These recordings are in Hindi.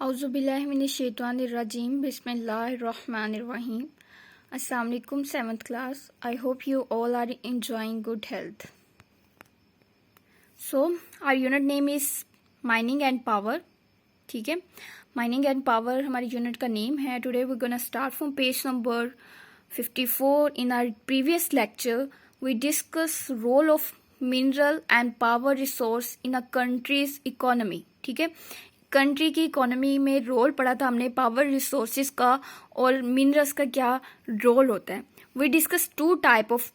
औज़ुबिल्लाहिमिनश्शैतानिर्रजीम बिस्मिल्लाहिर्रहमानिर्रहीम अस्सलाम वालेकुम 7th class. I hope you all are enjoying good health. So our unit name is mining and power. ठीक है, mining and power हमारी यूनिट का नेम है. Today we're gonna start from page number 54. In our previous lecture we discuss role of mineral and power resource in a country's economy. ठीक है, कंट्री की इकोनॉमी में रोल पढ़ा था हमने पावर रिसोर्सेज का और मिनरल्स का क्या रोल होता है. We discuss two type of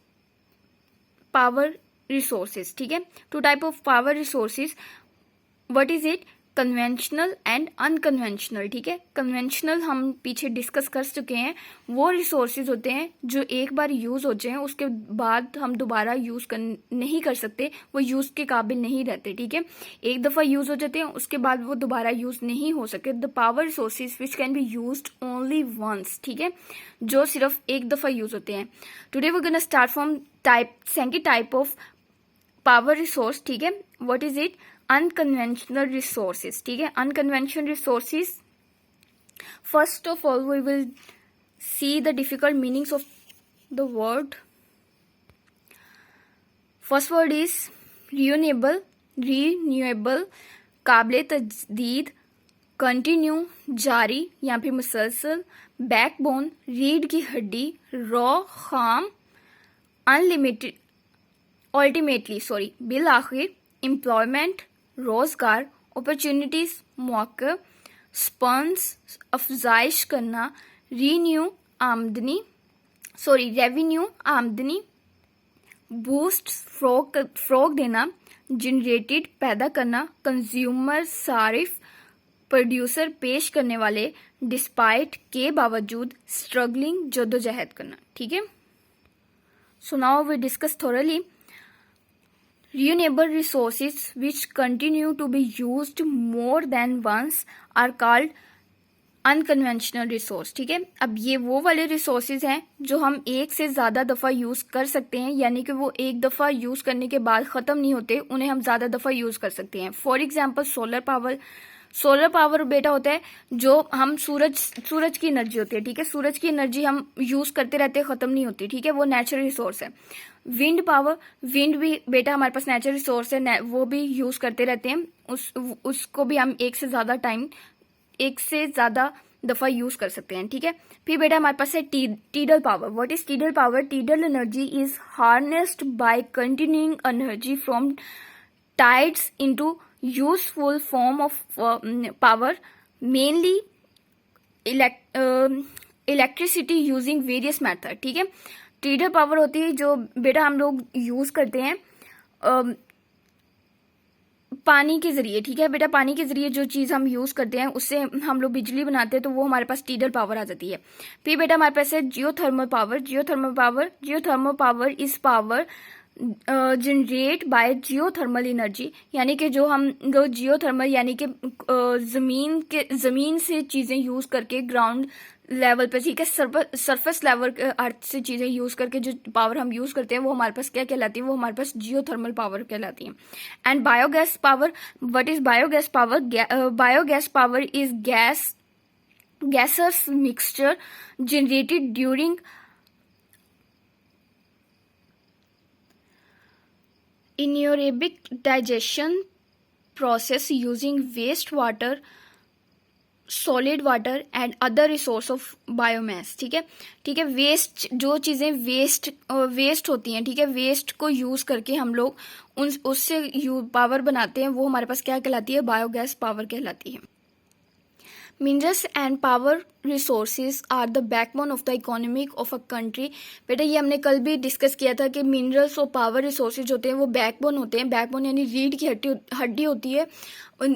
power resources. ठीक है, two type of power resources. What is it? Conventional and unconventional. ठीक है, कन्वेंशनल हम पीछे डिस्कस कर चुके हैं. वो रिसोर्सेज होते हैं जो एक बार यूज हो जाए उसके बाद हम दोबारा यूज नहीं कर सकते, वो यूज के काबिल नहीं रहते. ठीक है, एक दफा यूज हो जाते हैं उसके बाद वो दोबारा यूज नहीं हो सके. The power resources which can be used only once. ठीक है, जो सिर्फ एक दफा यूज होते हैं. Today we gonna start from second type of power resource. ठीक है, what is it? Unconventional resources. ठीक है, unconventional resources. First of all we will see the difficult meanings of the word. First word is renewable. Renewable, काबिल तजदीद, कंटिन्यू, जारी या फिर मुसलसल, बैकबोन, रीढ़ की हड्डी, रॉ, खाम, अनलिमिटेड, अल्टीमेटली बिल आखिर, एम्प्लॉयमेंट, रोजगार, अपॉर्चुनिटीज, मौके, स्पॉन्स, अफजाइश करना, रेवेन्यू आमदनी, बूस्ट फ्रोग देना, जनरेटेड पैदा करना, कंज्यूमर सारिफ, प्रोड्यूसर पेश करने वाले, डिस्पाइट के बावजूद, स्ट्रगलिंग जद्दोजहद करना. ठीक है, so now we discuss thoroughly. Renewable resources which continue to be used more than once are called unconventional resource. ठीक है, अब ये वो वाले रिसोर्सेज हैं जो हम एक से ज्यादा दफा यूज कर सकते हैं, यानी कि वो एक दफा यूज करने के बाद खत्म नहीं होते, उन्हें हम ज्यादा दफा यूज कर सकते हैं. For example solar power. Solar power बेटा होता है जो हम सूरज की एनर्जी होती है. ठीक है, सूरज की एनर्जी हम यूज करते रहते हैं, खत्म नहीं होती. ठीक है, वो नेचुरल रिसोर्स है. विंड पावर, विंड भी बेटा हमारे पास नेचुरल रिसोर्स है, वो भी यूज करते रहते हैं. उसको भी हम एक से ज्यादा दफा यूज कर सकते हैं. ठीक है, फिर बेटा हमारे पास है tidal power. What is tidal power? Tidal energy is harnessed by continuing energy from tides into useful form of power, mainly electricity using various method. ठीक है, टीडल पावर होती है जो बेटा हम लोग यूज करते हैं पानी के जरिए. ठीक है बेटा, पानी के जरिए जो चीज हम यूज करते हैं उससे हम लोग बिजली बनाते हैं, तो वो हमारे पास टीडल पावर आ जाती है. फिर बेटा हमारे पास है geothermal power. Geothermal power is power generate by geothermal energy, यानी कि जो जियोथर्मल यानी कि जमीन से चीजें यूज करके ग्राउंड लेवल पे, ठीक है, सरफेस लेवल अर्थ से चीजें यूज करके जो पावर हम यूज करते हैं वो हमारे पास क्या कहलाती है? वो हमारे पास जियोथर्मल पावर कहलाती है. And biogas power. What is biogas power? Biogas power is gases mixture generated during anaerobic digestion process using waste water, solid water and other resource of biomass. ठीक है, वेस्ट, जो चीजें वेस्ट होती हैं, ठीक है, वेस्ट को यूज करके हम लोग उससे पावर बनाते हैं, वो हमारे पास क्या कहलाती है? बायोगैस पावर कहलाती है. Minerals and power resources are the backbone of the economic of a country. बेटा ये हमने कल भी डिस्कस किया था कि मिनरल्स और पावर रिसोर्सेज होते हैं वो बैकबोन होते हैं. बैकबोन यानी रीढ़ की हड्डी होती है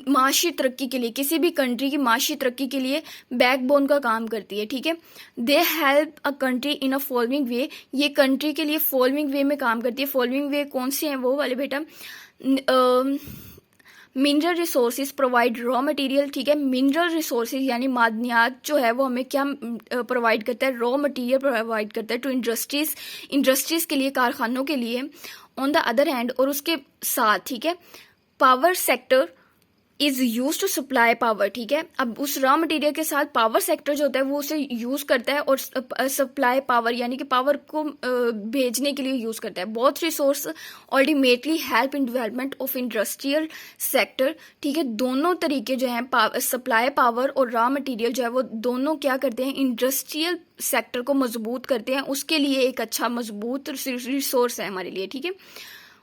माशी तरक्की के लिए. किसी भी कंट्री की माशी तरक्की के लिए बैकबोन का काम करती है. ठीक है, they help a country in a following वे. ये कंट्री के लिए फॉलोइंग वे में काम करती है. फॉलोइंग वे कौन से हैं? वो वाले बेटा mineral resources provide raw material. ठीक है, मिनरल रिसोर्सेज यानी मादनियात जो है वो हमें क्या प्रोवाइड करता है? रॉ मटेरियल प्रोवाइड करता है टू इंडस्ट्रीज के लिए, कारखानों के लिए. ऑन द अदर हैंड, और उसके साथ, ठीक है, power sector is use to supply power, ठीक है। अब उस रॉ मटेरियल के साथ पावर सेक्टर जो होता है वो उसे यूज करता है और सप्लाई पावर यानी कि पावर को भेजने के लिए यूज करता है। Both resource ultimately help in development of industrial sector, ठीक है। दोनों तरीके जो हैं सप्लाई पावर और रॉ मटेरियल जो है वो दोनों क्या करते हैं, इंडस्ट्रियल सेक्टर को मजबूत करते हैं। उसके लिए एक अच्छा मजबूत रिसोर्स है हमारे लिए, ठीक है।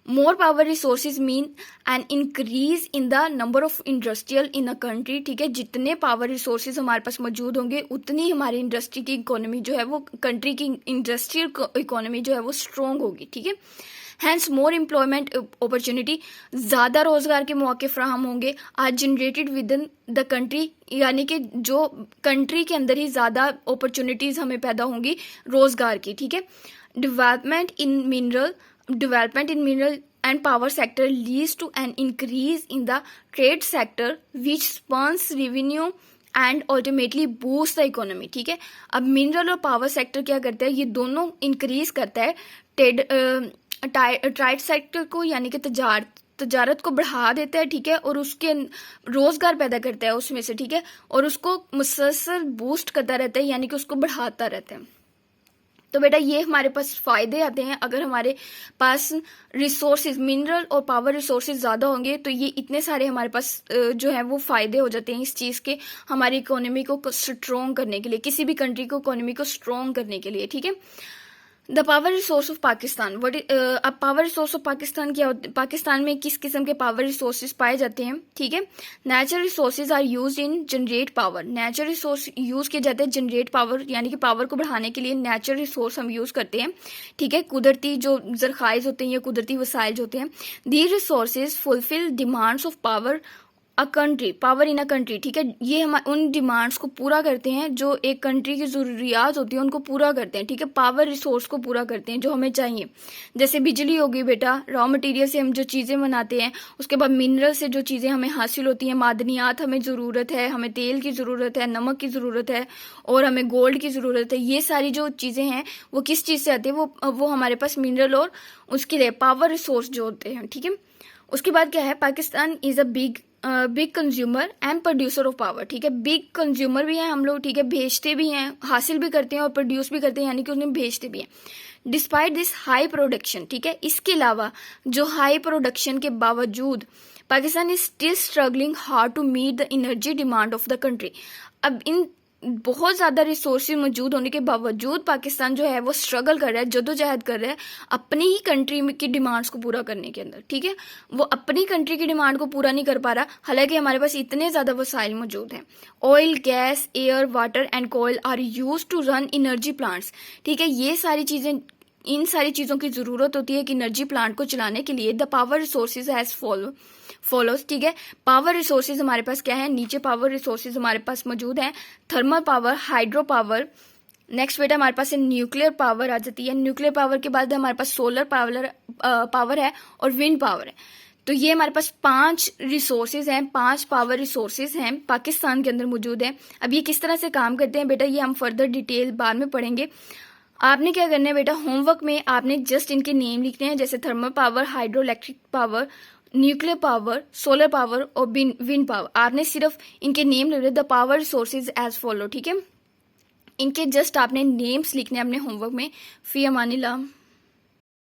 More power resources mean an increase in the number of industrial in a country, ठीक है। जितने पावर रिसोर्सेज हमारे पास मौजूद होंगे उतनी हमारी इंडस्ट्री की इकोनॉमी जो है वो, कंट्री की इंडस्ट्रियल इकोनॉमी जो है वो स्ट्रॉन्ग होगी, ठीक है। हैंस मोर एम्प्लॉयमेंट अपॉर्चुनिटी, ज़्यादा रोजगार के मौके फ्राहम होंगे are generated within the country, यानी कि जो कंट्री के अंदर ही ज़्यादा अपॉर्चुनिटीज़ हमें पैदा होंगी रोजगार की, ठीक है। Development in mineral and power sector leads to an increase in the trade sector which spawns revenue and ultimately boosts the economy, ठीक है। अब मिनरल और पावर सेक्टर क्या करते हैं, ये दोनों इंक्रीज करता है ट्रेड सेक्टर को, यानी कि तजारत को बढ़ा देता है, ठीक है, और उसके रोजगार पैदा करता है उसमें से, ठीक है, और उसको मुसलसल बूस्ट करता रहता है, यानी कि उसको बढ़ाता रहता है। तो बेटा ये हमारे पास फायदे आते हैं अगर हमारे पास रिसोर्सेज मिनरल और पावर रिसोर्सेज ज़्यादा होंगे, तो ये इतने सारे हमारे पास जो है वो फायदे हो जाते हैं इस चीज़ के, हमारी इकोनॉमी को स्ट्रॉन्ग करने के लिए, किसी भी कंट्री को इकोनॉमी को स्ट्रॉन्ग करने के लिए, ठीक है। The power resource of Pakistan, अब पावर रिसोर्स ऑफ पाकिस्तान क्या होता है, पाकिस्तान में किस किस्म के पावर रिसोर्सेज पाए जाते हैं, ठीक है। Natural resources are use in generate power, natural resource use किए जाते हैं जनरेट पावर, यानी कि पावर को बढ़ाने के लिए नेचुरल रिसोर्स हम यूज करते हैं, ठीक है। कुदरती जो जरखाइज होते हैं या कुदरती वसाइल होते हैं, these resources fulfil demands of power power in a country, ठीक है। ये हम उन डिमांड्स को पूरा करते हैं जो एक कंट्री की ज़रूरियात होती है उनको पूरा करते हैं, ठीक है। पावर रिसोर्स को पूरा करते हैं जो हमें चाहिए, जैसे बिजली होगी बेटा, रॉ मटेरियल से हम जो चीज़ें बनाते हैं, उसके बाद मिनरल से जो चीज़ें हमें हासिल होती हैं, मादनियात हमें ज़रूरत है, हमें तेल की ज़रूरत है, नमक की ज़रूरत है और हमें गोल्ड की ज़रूरत है। ये सारी जो चीज़ें हैं वो किस चीज़ से आती है, वो हमारे पास मिनरल और उसके लिए पावर रिसोर्स जो होते हैं, ठीक है। उसके बाद क्या है, Pakistan is a big consumer and producer of power, ठीक है। बिग कंज्यूमर भी हैं हम लोग, ठीक है, भेजते भी हैं, हासिल भी करते हैं और प्रोड्यूस भी करते हैं, यानी कि उन्हें भेजते भी हैं। डिस्पाइट दिस हाई प्रोडक्शन, ठीक है, इसके अलावा जो हाई प्रोडक्शन के बावजूद Pakistan is still struggling hard to meet the energy demand of the country. अब इन बहुत ज़्यादा रिसोर्सेज मौजूद होने के बावजूद पाकिस्तान जो है वो स्ट्रगल कर रहा है, जद्दोजहद कर रहा है अपनी ही कंट्री की डिमांड्स को पूरा करने के अंदर, ठीक है। वो अपनी कंट्री की डिमांड को पूरा नहीं कर पा रहा, हालांकि हमारे पास इतने ज़्यादा वसाइल मौजूद हैं। Oil, gas, air, water and कोयल are use to run energy plants, ठीक है। ये सारी चीज़ें, इन सारी चीज़ों की ज़रूरत होती है कि एनर्जी प्लांट को चलाने के लिए। The power resources has follows, ठीक है। पावर रिसोर्सेज हमारे पास क्या है, नीचे पावर रिसोर्सेज हमारे पास मौजूद हैं, thermal power, hydro power, next बेटा हमारे पास न्यूक्लियर पावर आ जाती है। न्यूक्लियर पावर के बाद हमारे पास सोलर पावर है और विंड पावर है। तो ये हमारे पास 5 रिसोर्सेज हैं, 5 पावर रिसोर्सेज हैं पाकिस्तान के अंदर मौजूद है। अब ये किस तरह से काम करते हैं बेटा, ये हम फर्दर डिटेल बाद में पढ़ेंगे। आपने क्या करना है बेटा, होमवर्क में आपने जस्ट इनके नेम लिखने हैं, जैसे thermal power, hydro electric power, nuclear power, solar power और विंड पावर। आपने सिर्फ इनके नेम लिखने, the power resources as follow, ठीक है। इनके जस्ट आपने नेम्स लिखने हैं अपने होमवर्क में। फी अमानिल्लाह।